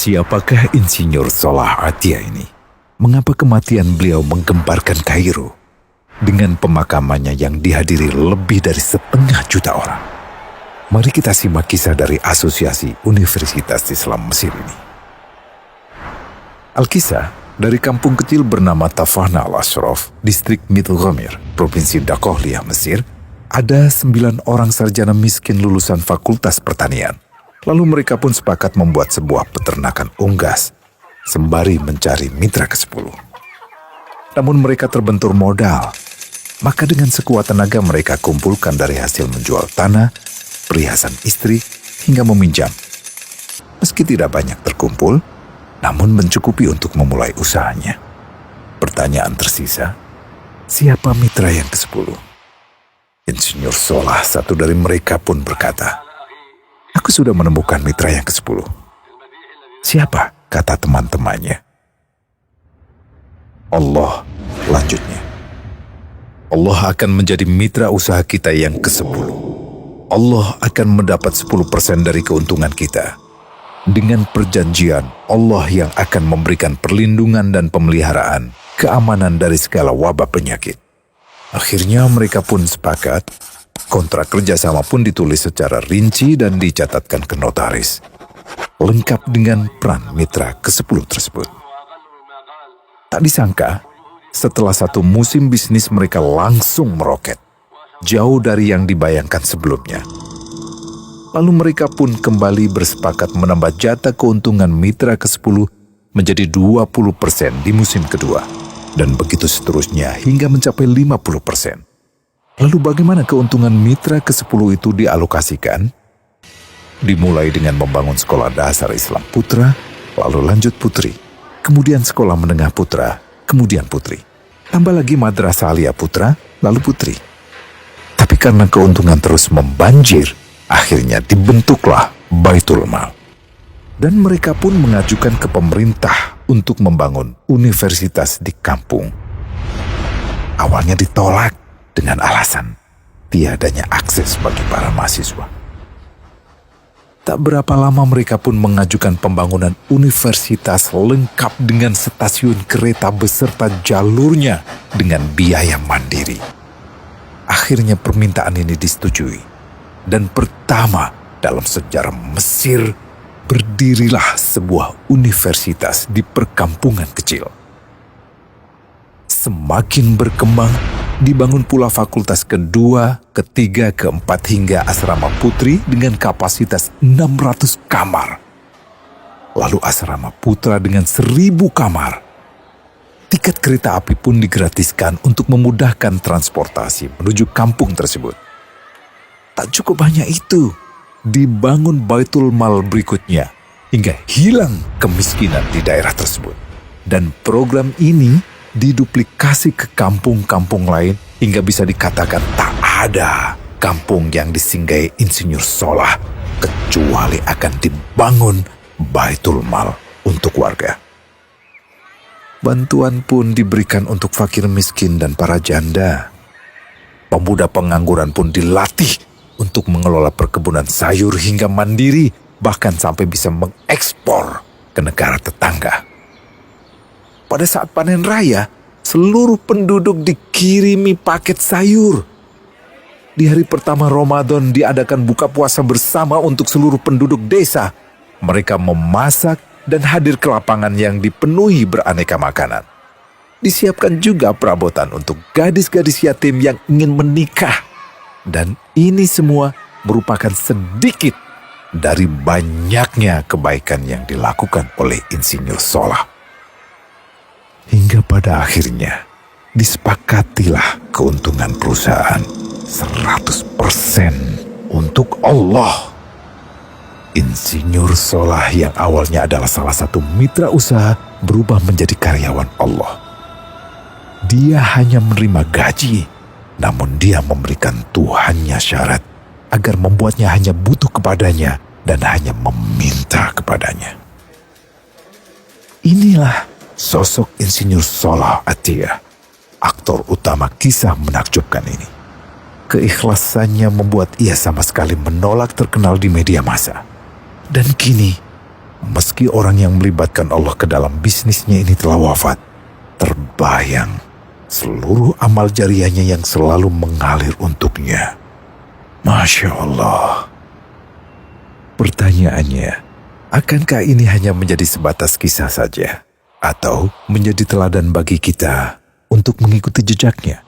Siapakah Insinyur Salah Atia ini? Mengapa kematian beliau menggemparkan Kairo dengan pemakamannya yang dihadiri lebih dari 1,5 juta orang? Mari kita simak kisah dari Asosiasi Universitas Islam Mesir ini. Al-Kisah dari kampung kecil bernama Tafahna al-Ashraf, distrik Mittelghamir, Provinsi Dakohlia, Mesir, ada 9 orang sarjana miskin lulusan Fakultas Pertanian. Lalu mereka pun sepakat membuat sebuah peternakan unggas, sembari mencari mitra ke-10. Namun mereka terbentur modal, maka dengan sekuat tenaga mereka kumpulkan dari hasil menjual tanah, perhiasan istri, hingga meminjam. Meski tidak banyak terkumpul, namun mencukupi untuk memulai usahanya. Pertanyaan tersisa, siapa mitra yang ke-10? Insinyur Salah, satu dari mereka pun berkata, "Aku sudah menemukan mitra yang ke-10. Siapa?" kata teman-temannya. "Allah," lanjutnya. "Allah akan menjadi mitra usaha kita yang ke-10. Allah akan mendapat 10% dari keuntungan kita. Dengan perjanjian, Allah yang akan memberikan perlindungan dan pemeliharaan, keamanan dari segala wabah penyakit." Akhirnya mereka pun sepakat. Kontrak kerjasama pun ditulis secara rinci dan dicatatkan ke notaris, lengkap dengan peran mitra ke-10 tersebut. Tak disangka, setelah 1 musim bisnis mereka langsung meroket, jauh dari yang dibayangkan sebelumnya. Lalu mereka pun kembali bersepakat menambah jatah keuntungan mitra ke-10 menjadi 20% di musim kedua, dan begitu seterusnya hingga mencapai 50%. Lalu bagaimana keuntungan mitra ke-10 itu dialokasikan? Dimulai dengan membangun sekolah dasar Islam putra, lalu lanjut putri, kemudian sekolah menengah putra, kemudian putri. Tambah lagi madrasah aliyah putra, lalu putri. Tapi karena keuntungan terus membanjir, akhirnya dibentuklah Baitul Mal. Dan mereka pun mengajukan ke pemerintah untuk membangun universitas di kampung. Awalnya ditolak dengan alasan tiadanya akses bagi para mahasiswa. Tak berapa lama mereka pun mengajukan pembangunan universitas lengkap dengan stasiun kereta beserta jalurnya dengan biaya mandiri. Akhirnya permintaan ini disetujui, dan pertama dalam sejarah Mesir berdirilah sebuah universitas di perkampungan kecil. Semakin berkembang, dibangun pula fakultas kedua, ketiga, keempat hingga asrama putri dengan kapasitas 600 kamar. Lalu asrama putra dengan 1.000 kamar. Tiket kereta api pun digratiskan untuk memudahkan transportasi menuju kampung tersebut. Tak cukup hanya itu, dibangun Baitul Mal berikutnya hingga hilang kemiskinan di daerah tersebut. Dan program ini diduplikasi ke kampung-kampung lain hingga bisa dikatakan tak ada kampung yang disinggahi Insinyur Salah kecuali akan dibangun Baitul Mal untuk warga. Bantuan pun diberikan untuk fakir miskin dan para janda. Pemuda pengangguran pun dilatih untuk mengelola perkebunan sayur hingga mandiri, bahkan sampai bisa mengekspor ke negara tetangga. Pada saat panen raya, seluruh penduduk dikirimi paket sayur. Di hari pertama Ramadan diadakan buka puasa bersama untuk seluruh penduduk desa. Mereka memasak dan hadir ke lapangan yang dipenuhi beraneka makanan. Disiapkan juga perabotan untuk gadis-gadis yatim yang ingin menikah. Dan ini semua merupakan sedikit dari banyaknya kebaikan yang dilakukan oleh Insinyur Salah. Hingga pada akhirnya disepakatilah keuntungan perusahaan 100% untuk Allah. Insinyur Salah yang awalnya adalah salah satu mitra usaha berubah menjadi karyawan Allah. Dia hanya menerima gaji, namun dia memberikan Tuhannya syarat agar membuatnya hanya butuh kepadanya dan hanya meminta kepadanya. Inilah sosok Insinyur Salah Atia, aktor utama kisah menakjubkan ini. Keikhlasannya membuat ia sama sekali menolak terkenal di media massa. Dan kini, Meski orang yang melibatkan Allah ke dalam bisnisnya ini telah wafat, terbayang seluruh amal jariahnya yang selalu mengalir untuknya. Masya Allah. Pertanyaannya, akankah ini hanya menjadi sebatas kisah saja? Atau menjadi teladan bagi kita untuk mengikuti jejaknya?